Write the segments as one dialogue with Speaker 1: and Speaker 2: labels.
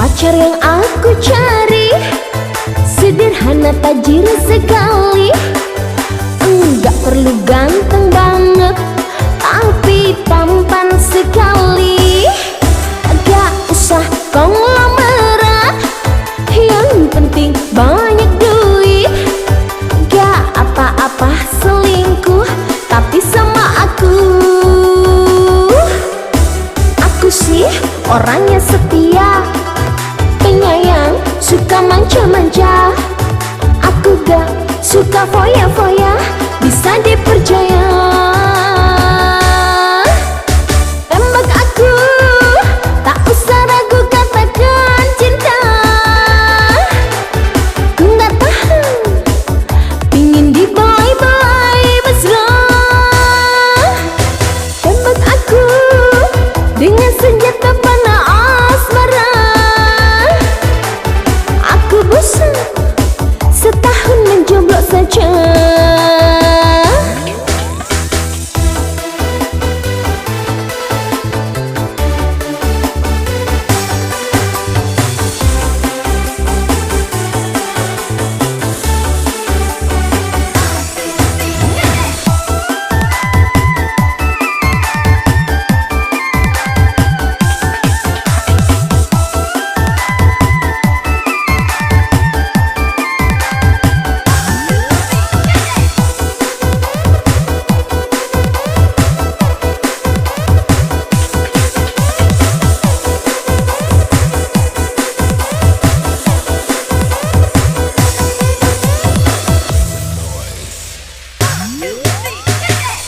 Speaker 1: Pacar yang aku cari sederhana, tajir sekali. Enggak perlu ganteng banget, tapi tampan sekali. Gak usah konglomerat, yang penting banyak duit. Gak apa-apa selingkuh, tapi sama aku. Aku sih orangnya setia, penyayang, suka manja-manja. Aku gak suka foya-foya, bisa dipercaya. Tembak aku, tak usah ragu katakan cinta. Ku gak tahan, pingin diboy-boy mesra. Tembak aku dengan senjata panah asmara. Aku bosan setahun menjomblo saja.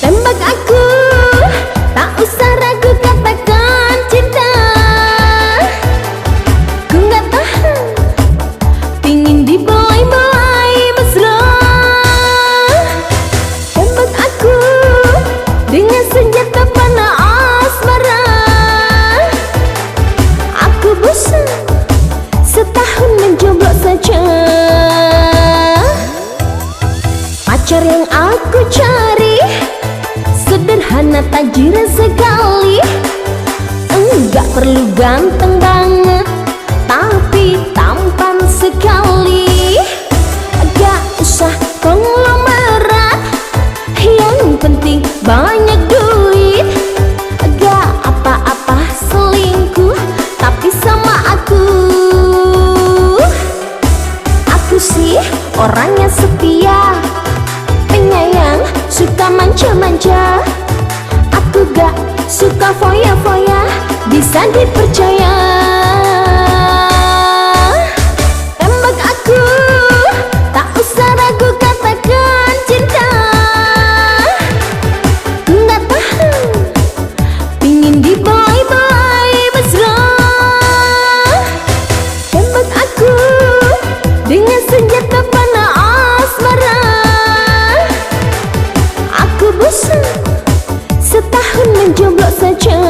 Speaker 1: Tembak aku, tak usah ragu katakan cinta. Ku gak tahan, pingin diboy-boy mesra. Tembak aku dengan senjata panah asmara. Aku bosan setahun menjomblo saja. Pacar yang aku cari sederhana, tajir sekali. Enggak perlu ganteng banget, tapi tampan sekali. Gak usah konglomerat, yang penting banyak duit. Gak apa-apa selingkuh, tapi sama aku. Aku sih orangnya setia, penyayang, suka manja-manja. Aku gak suka foya-foya, bisa dipercaya. Tembak aku, tak usah ragu katakan cinta. Ku gak tahan, pingin diboy-boy mesra. Tembak aku dengan senjata panah asmara. Aku bosan setahun menjomblo saja.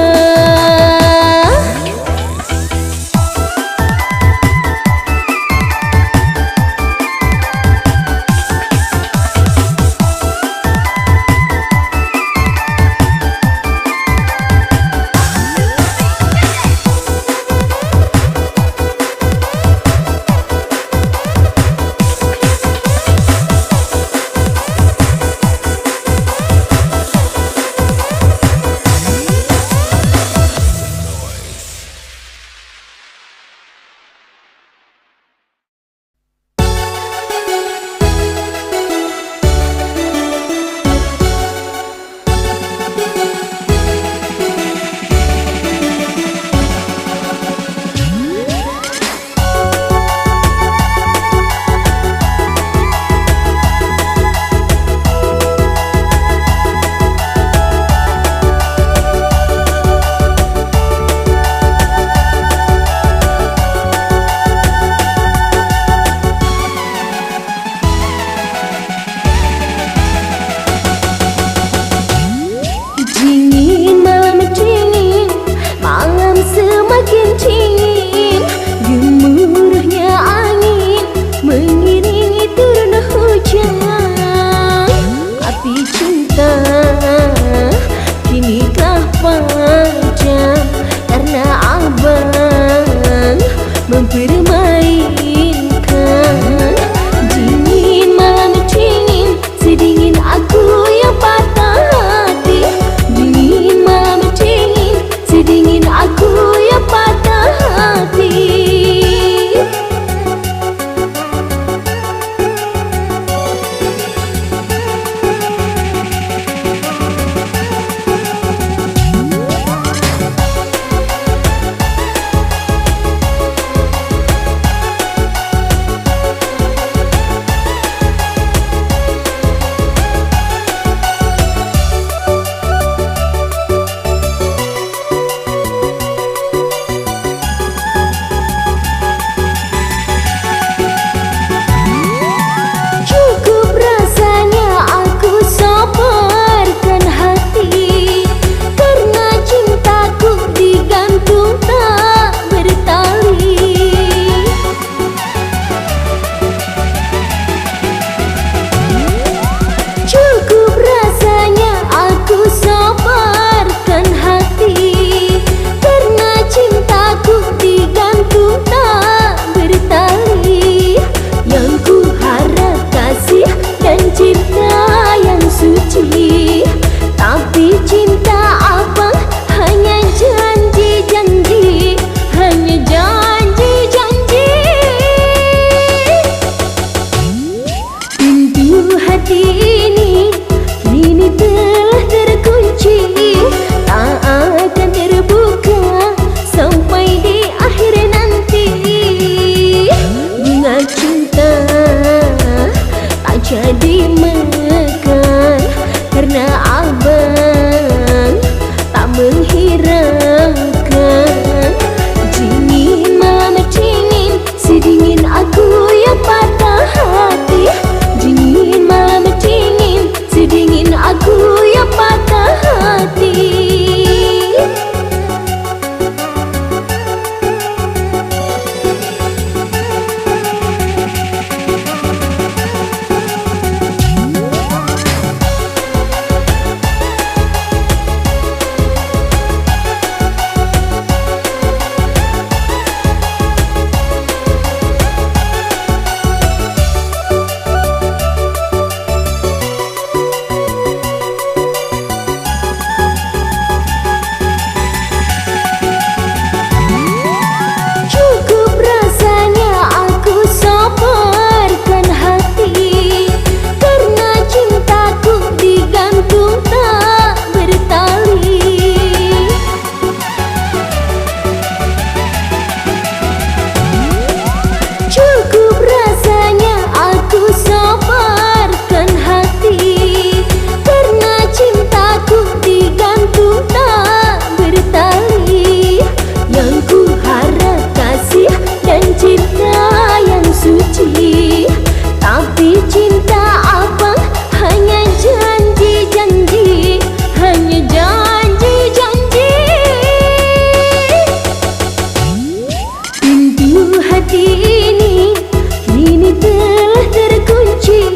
Speaker 1: dingin, gemuruhnya angin mengiringi turun hujan. Api cinta kini telah padam karena abang mempermainkan. Dingin malam dingin, sedingin aku yang patah hati. Dingin malam dingin, sedingin aku yang patah hati. Hati ini kini telah terkunci, tak akan terbuka sampai di akhir nanti. Bunga cinta tak jadi mekar karena abang tak menghiraukan. Dingin malam dingin, sedingin aku yang patah hati. Dingin malam dingin, sedingin aku yang patah hati. Tapi cinta abang hanya janji-janji, hanya janji-janji. Pintu hati ini kini telah terkunci,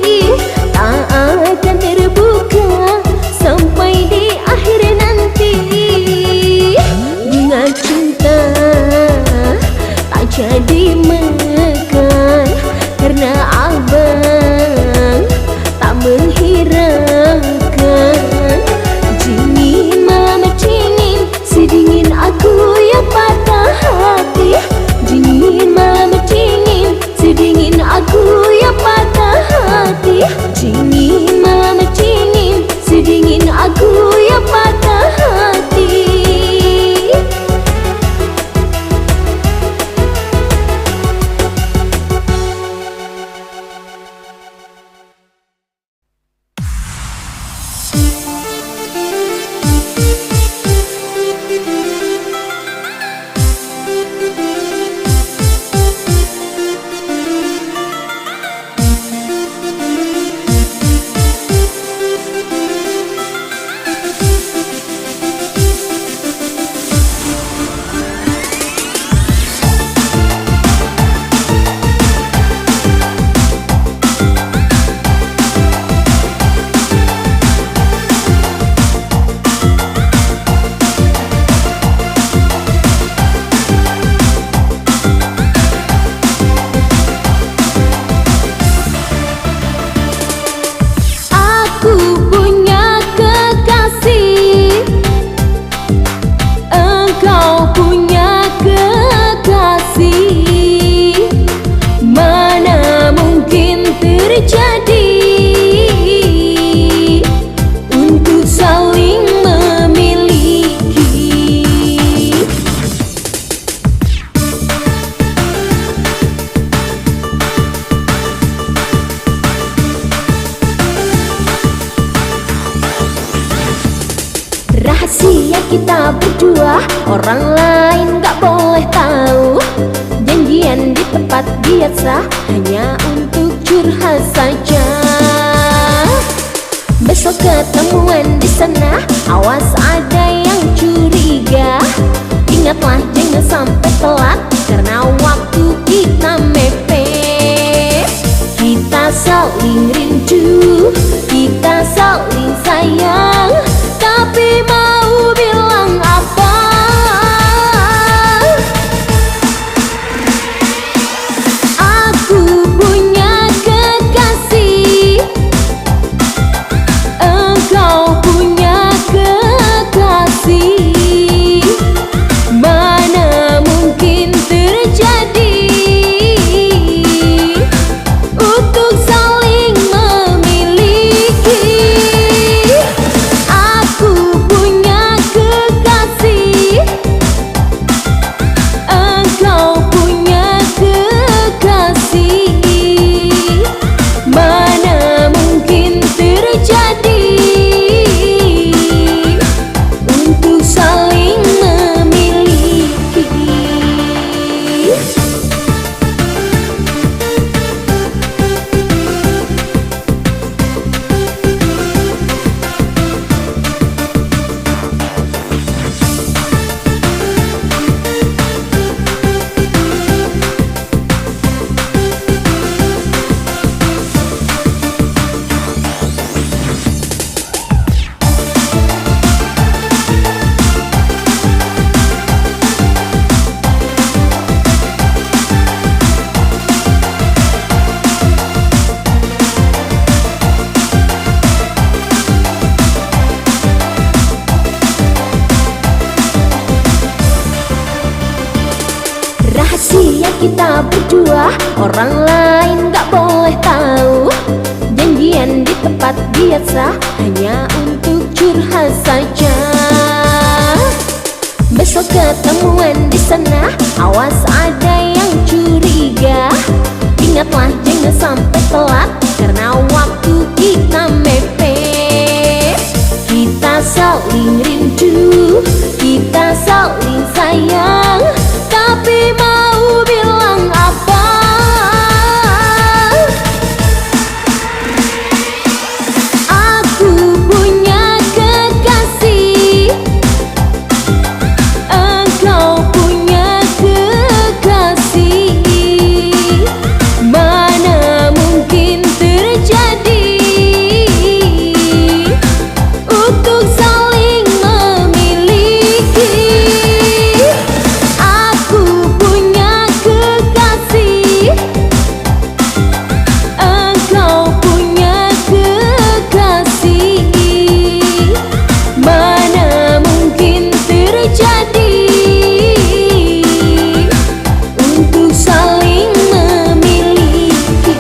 Speaker 1: tak akan terbuka sampai di akhir nanti. Bunga cinta tak jadi mekar karena abang tak menghiraukan. Dingin malam dingin, sedingin aku yang patah hati. Dingin malam dingin, sedingin aku yang patah hati. Dingin malam dingin, sedingin aku yang patah hati. berdua, orang lain gak boleh tahu. Janjian di tempat biasa, hanya untuk curhat saja. Besok ketemuan di sana, awas ada yang curiga. Ingatlah jangan sampai telat, karena waktu kita mepet. Kita saling rindu, kita saling sayang, tapi mau bilang apa? Aku punya kekasih, engkau punya kekasih. Mana mungkin terjadi untuk saling memiliki. Aku punya kekasih, engkau punya kekasih. Mana mungkin terjadi untuk saling memiliki. Rahasia kita berdua, orang lain gak boleh tahu. Janjian di tempat biasa, hanya untuk curhat saja. Besok ketemuan di sana, awas ada yang curiga. Ingatlah jangan sampai telat, karena waktu kita mepet. Kita saling rindu, kita saling sayang, tapi mau bilang apa? Aku punya kekasih, engkau punya kekasih. Mana mungkin terjadi untuk saling memiliki. Aku punya kekasih, engkau punya kekasih. Mana mungkin terjadi untuk saling memiliki.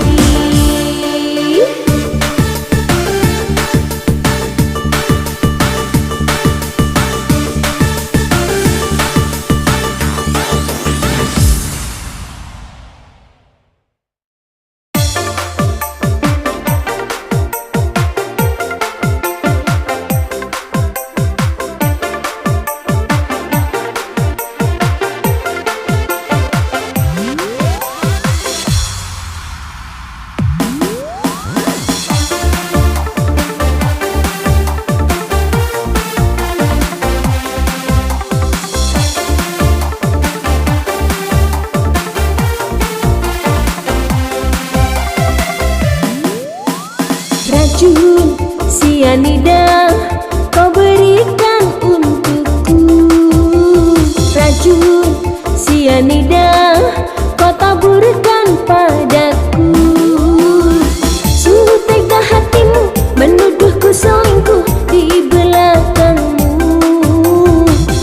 Speaker 1: Racun sianida kau berikan untukku. Racun sianida kau taburkan padaku. Sungguh tega hatimu menuduhku selingkuh di belakangmu.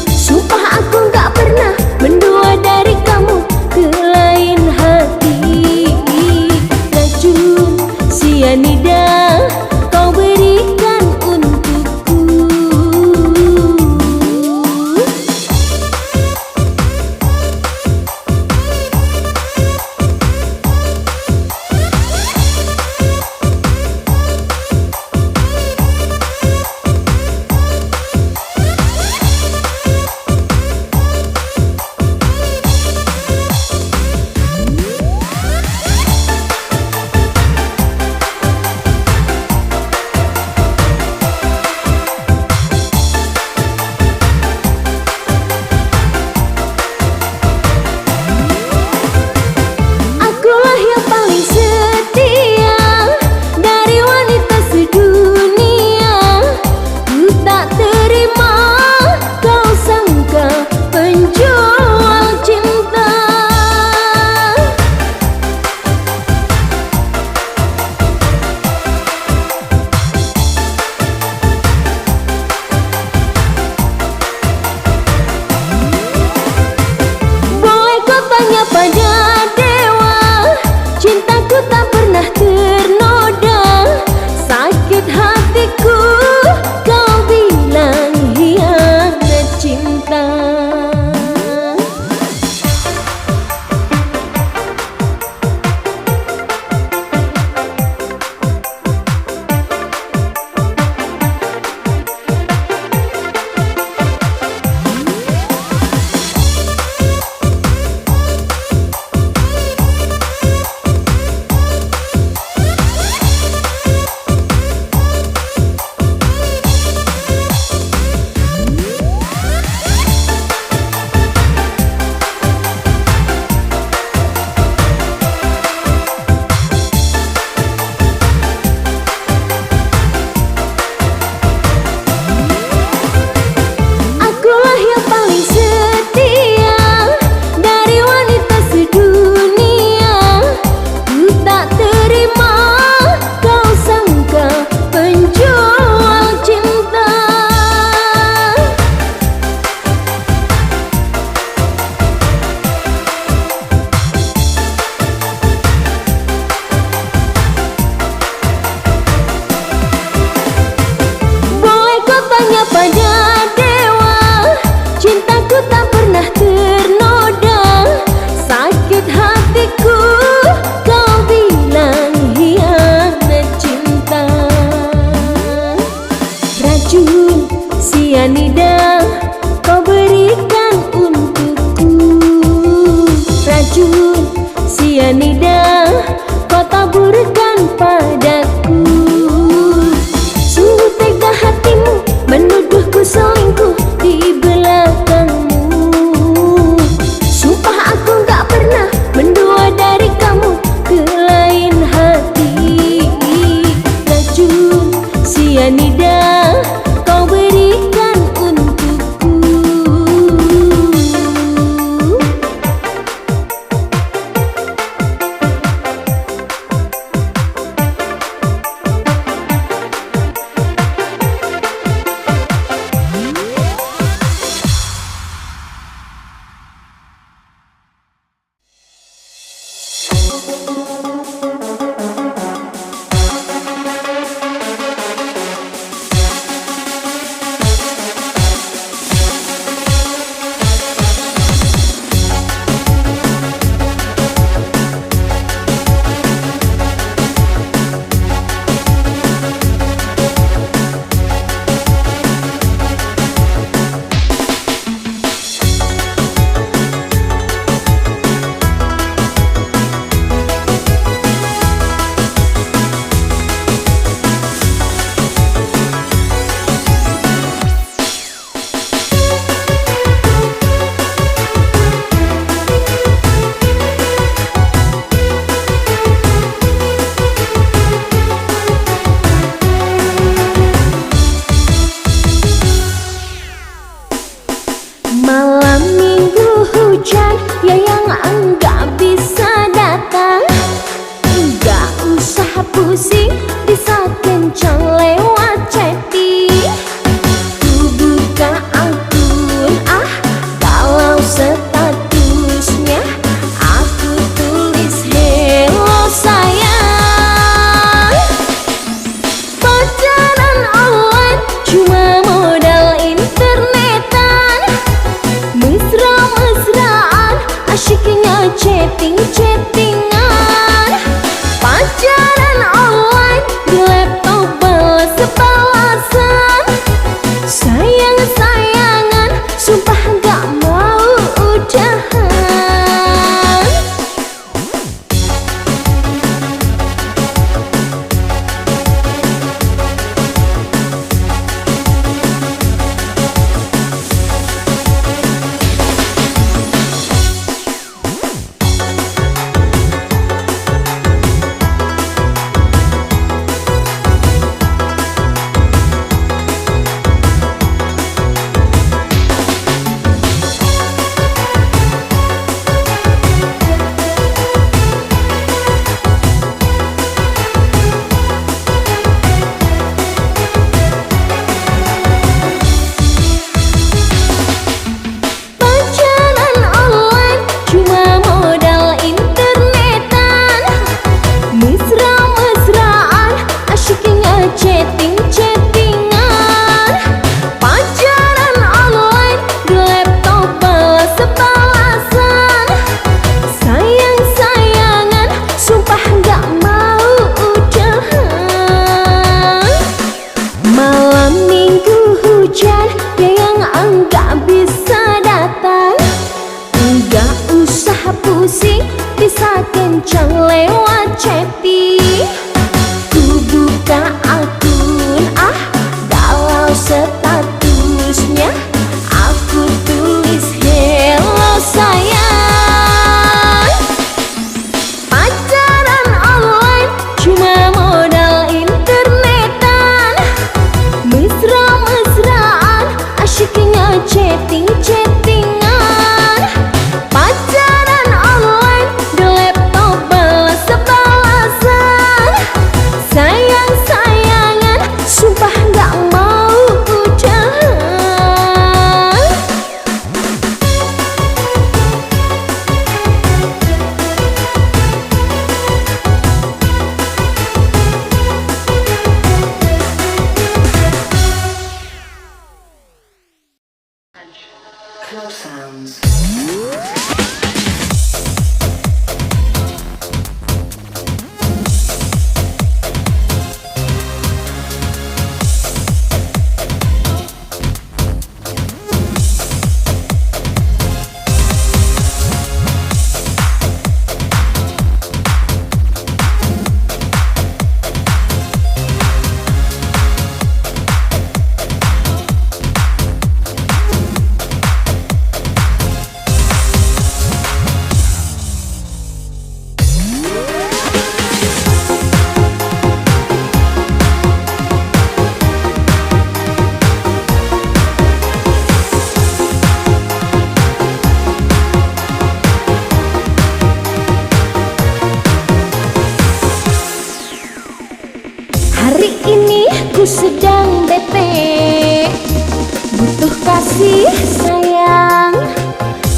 Speaker 1: Sumpah aku gak pernah mendua dari kamu ke lain hati. Racun sianida kau berikan untukku. Malam minggu hujan, ya yang enggak bisa datang. Enggak usah pusing, bisa kencang lewat chatting. Ku buka akun, kalau statusnya aku tulis hello sayang. Pacaran online cuma modal internetan, mesra-mesraan, asyiknya chatting-chattingan. Pacaran online di laptop balas-balasan, sayang-sayangan, sumpah gak mau udahan. Chatting-chattingan, pacaran online di laptop balas-balasan, sayang-sayangan, sumpah gak mau udahan. Malam minggu hujan, ya yang enggak bisa datang. Enggak usah pusing, bisa kencang lewat chatting. Ku buka akun, kalau statusnya aku tulis hello sayang. Pacaran online cuma modal internetan, mesra-mesraan, asyiknya chatting-chattingan. Pacaran online di laptop balas-balasan, sayang-sayangan, sumpah gak mau udahan.
Speaker 2: Close sounds.
Speaker 1: Hari ini ku sedang bete, butuh kasih sayang.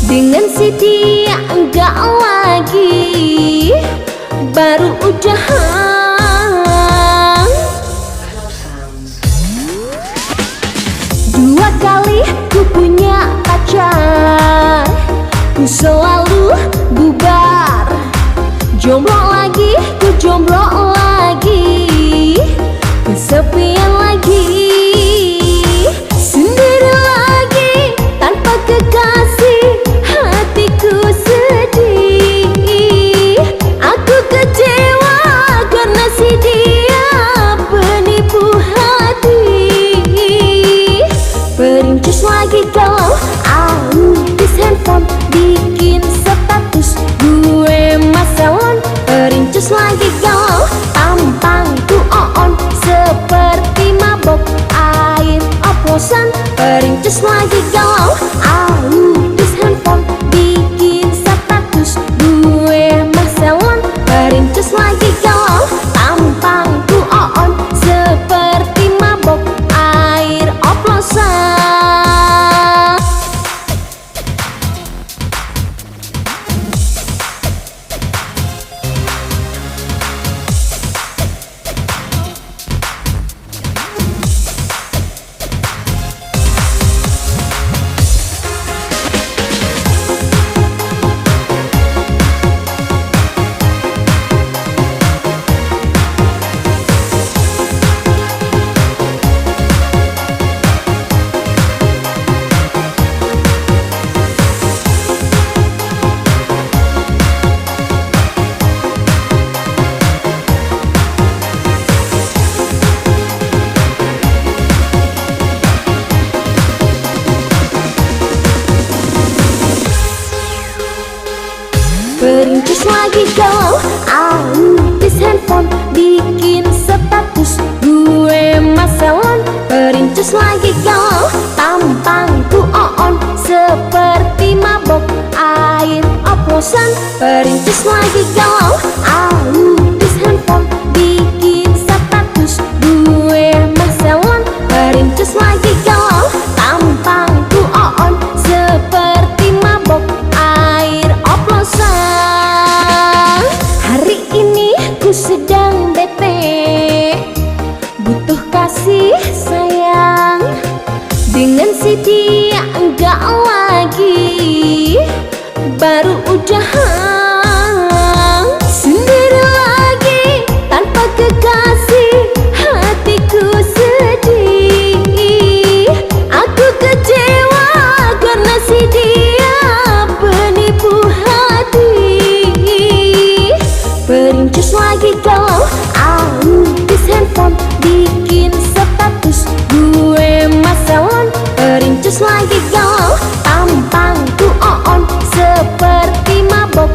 Speaker 1: Dengan si dia enggak lagi ku selalu bubar. Jomblo lagi, ku jomblo lagi, kesepian lagi, sendiri lagi, tanpa kekasih, hatiku sedih. Aku kecewa karena si dia penipu hati. Perincis lagi kalau autis handphone, bikin status gue masalon. Perincis lagi kalau tampangku on, seperti mabok air oplosan. Perincis lagi kalau autis handphone, bikin status gue masalon. Perincis lagi kalau tampangku on, seperti mabok air oplosan. Perincis lagi kalau autis handphone, bikin status gue masalon. Perincis lagi kalau tampangku on, seperti mabok air oplosan. Perincis lagi kalau autis handphone, bikin status gue masalon. Perincis lagi kalau tampangku on, seperti mabok air oplosan. Hari ini ku sedang bete, butuh kasih sayang. Dengan si dia enggak lagi, baru udahan. Sendiri lagi, tanpa kekasih, hatiku sedih. Aku kecewa karena si dia penipu hati. Perincis lagi kalau autis handphone, bikin status gue masalon. Perincis lagi kalau tampangku on, seperti mabok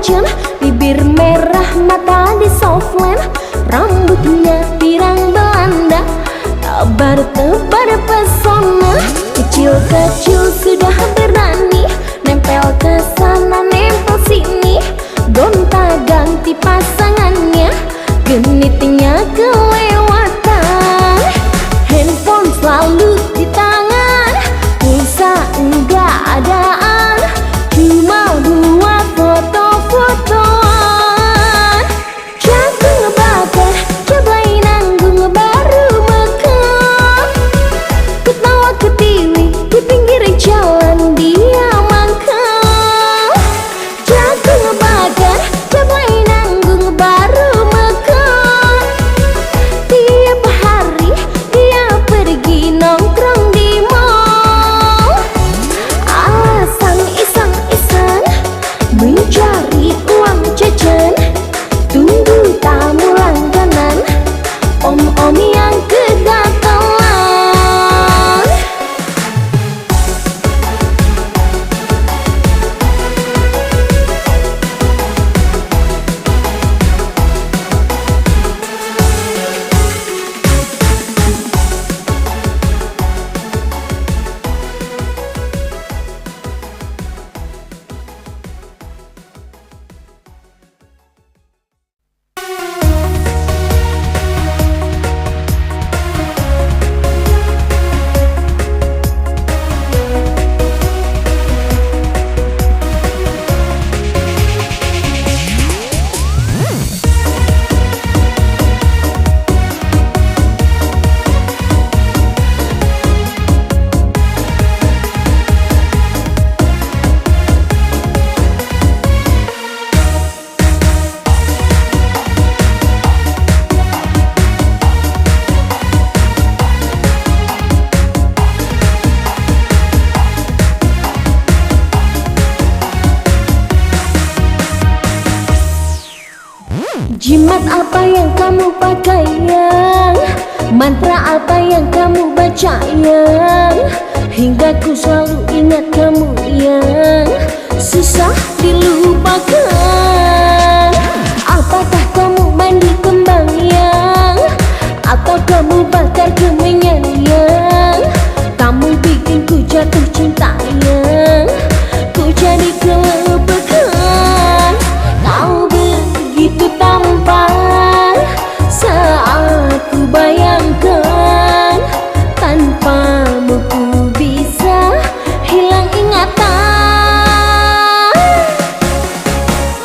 Speaker 1: ganjen, bibir merah mata di softland, rambutnya pirang Belanda, tebar-tebar pesona. Kecil-kecil sudah berani, nempel ke sana nempel sini, gonta-ganti pasangannya, genitnya kelewatan. Handphone selalu di tangan, pulsa enggak adaan, cuma buat foto-fotoan. Jagung ngebakar, cabai nanggung baru makan, ketawa ketiwi di pinggir jalan dia makan. Jagung ngebakar, cabai nanggung baru makan, tiap hari dia pergi nongkrong di mall. Alasan iseng-iseng mencari uang jajan, tunggu tamu langganan, om-om yang kegatelan. Jimat apa yang kamu pakai yang, mantra apa yang kamu baca yang, hingga ku selalu ingat kamu yang susah dilupakan. Apakah kamu mandi kembang yang, atau kamu bakar kemenyan yang, kamu bikin ku jatuh cinta yang, ku jadi kelepakan. Kau begitu tampan saat ku bayangkan, tanpamu ku bisa hilang ingatan.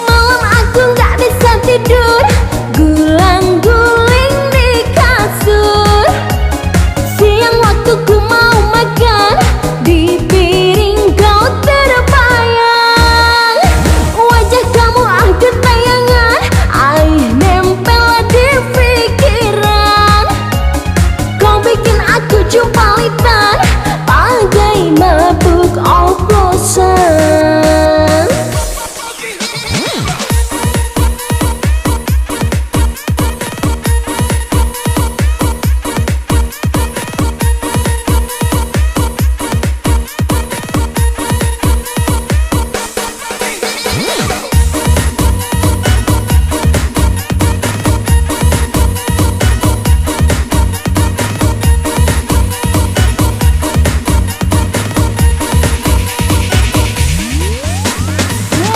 Speaker 1: Malam aku gak bisa tidur, gulang-guling di kasur. Siang waktu ku mau makan, di piring kau terbayang. Wajah kamu ada tayangan, air nempel di pikiran. Kau bikin aku jumpalitan, bagai mabuk oplosan.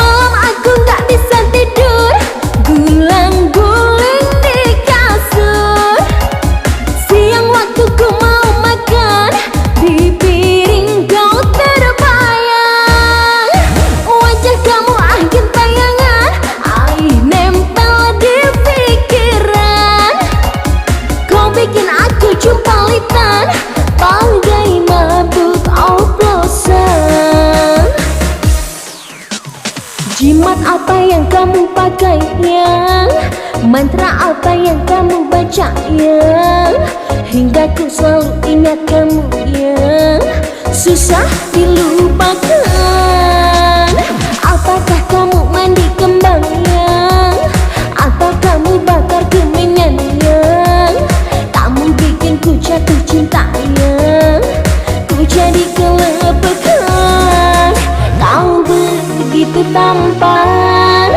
Speaker 1: Malam aku gak bisa tidur, gulang-guling di kasur. Siang waktu ku mau makan, di piring kau terbayang. Wajah kamu akhir tayangan, air nempel di pikiran. Kau bikin aku jumpalitan, bagai mabuk oplosan. Jimat apa yang kamu pakai yang, mantra apa yang kamu baca yang, hingga ku selalu ingat kamu yang susah dilupakan. Apakah kamu mandi kembang yang, atau kamu bakar kemenyan yang, kamu bikin ku jatuh cinta yang, ku jadi kelepakan. Kau begitu tampan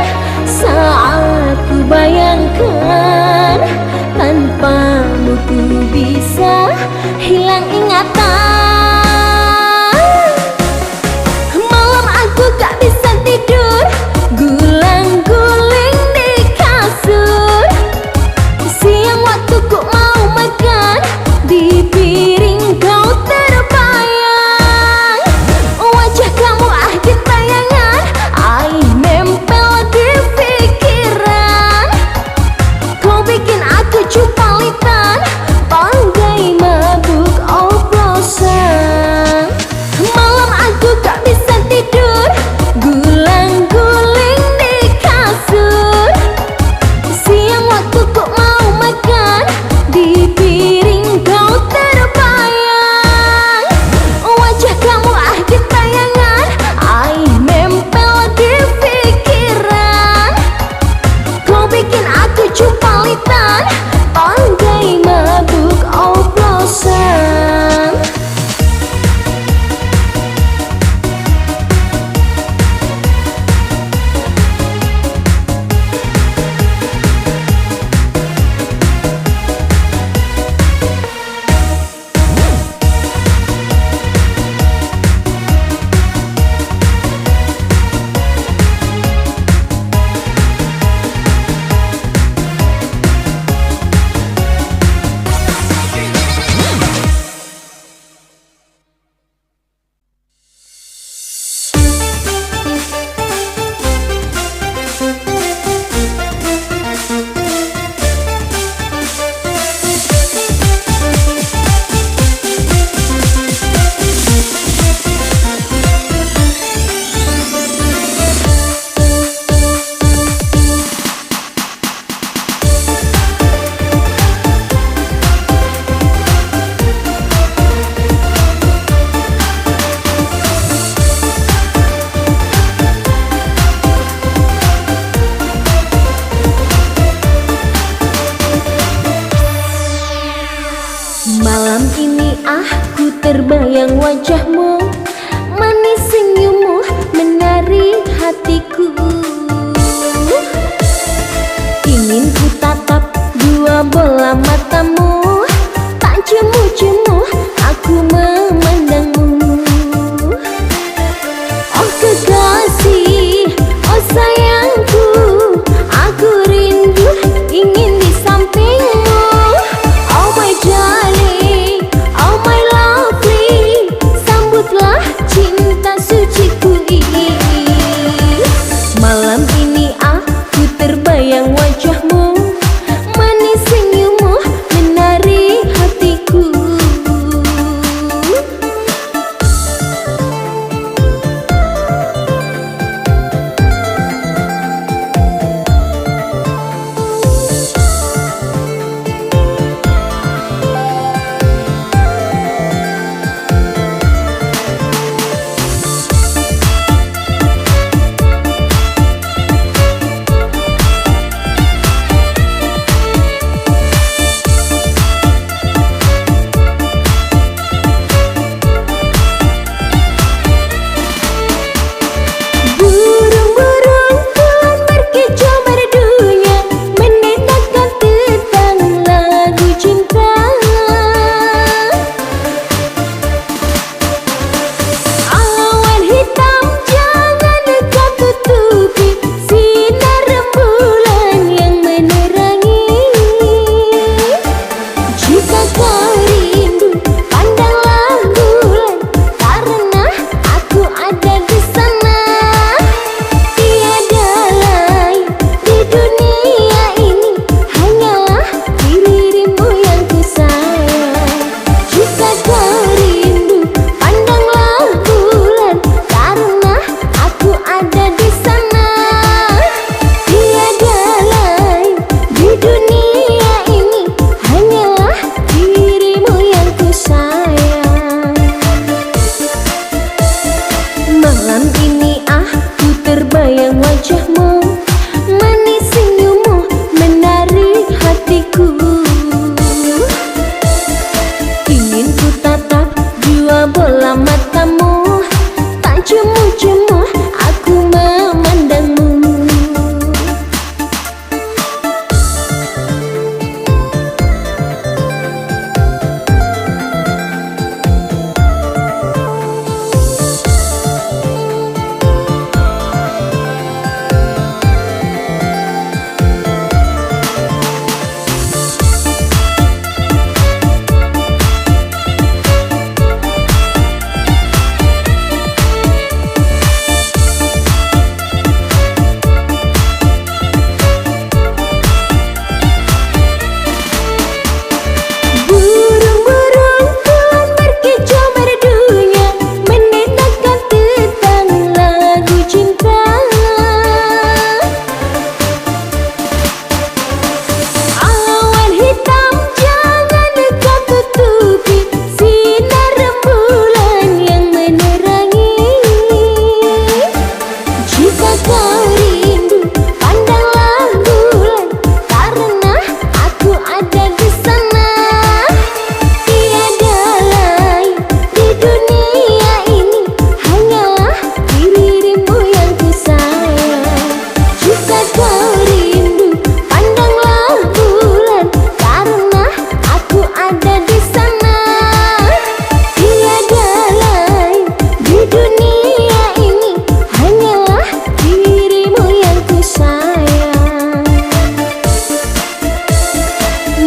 Speaker 1: cemu-cemu aku memandangmu.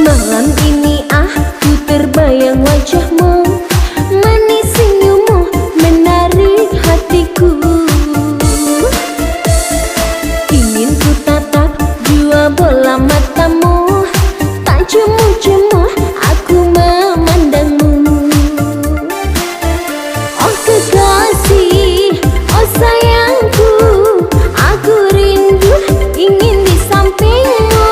Speaker 1: Malam ini aku terbayang wajahmu, manis senyummu menarik hatiku. Ingin ku tatap dua bola matamu, tak jemu-jemu aku memandangmu. Oh kekasih, oh sayangku, aku rindu ingin di sampingmu.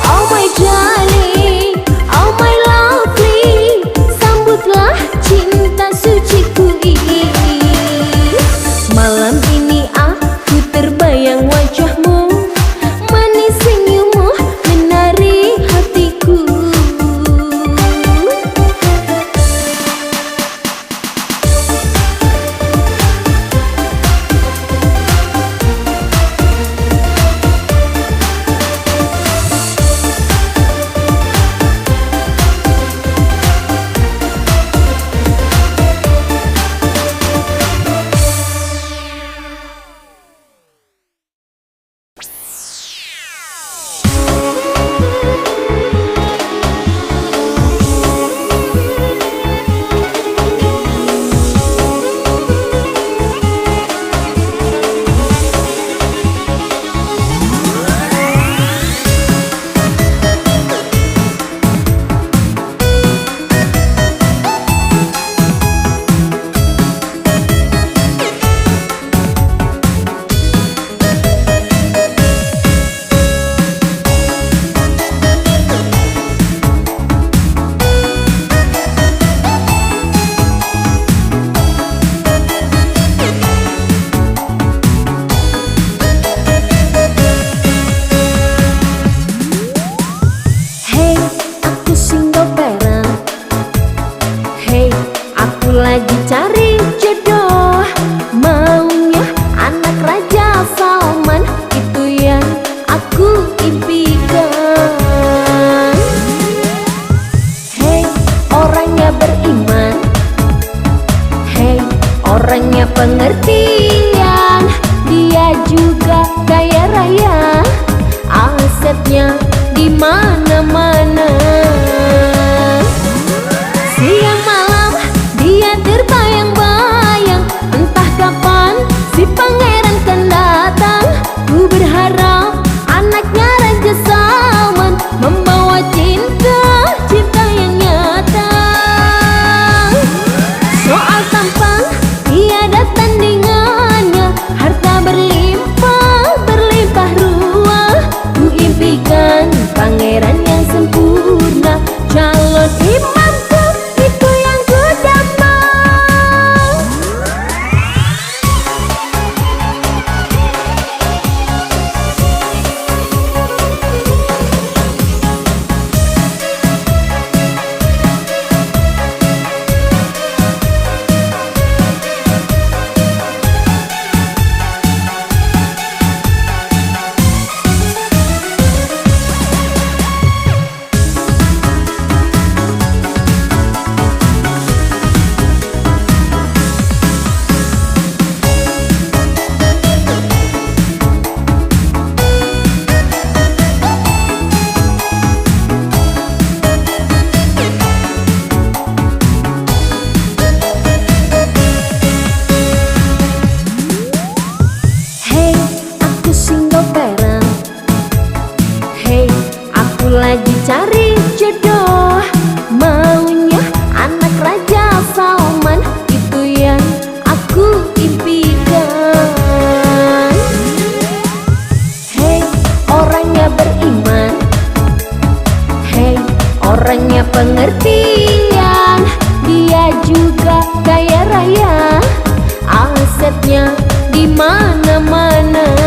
Speaker 1: Oh my darling, oh my lovely, sambutlah cinta suciku ini. Malam ini aku terbayang wajahmu, manis senyummu menarik hatiku. Lagi cari jodoh, maunya anak Raja Salman, itu yang aku impikan. Hey orangnya beriman, hey orangnya pengertian, dia juga kaya raya, asetnya di mana-mana. Siang malam dia terbayang-bayang, entah kapan si pangeran kan datang. Ku berharap anaknya Raja Salman membawa cinta yang nyata. Soal tampang tiada tandingannya, harta berlimpah ruah. Ku impikan pangeran yang sempurna. di mana-mana.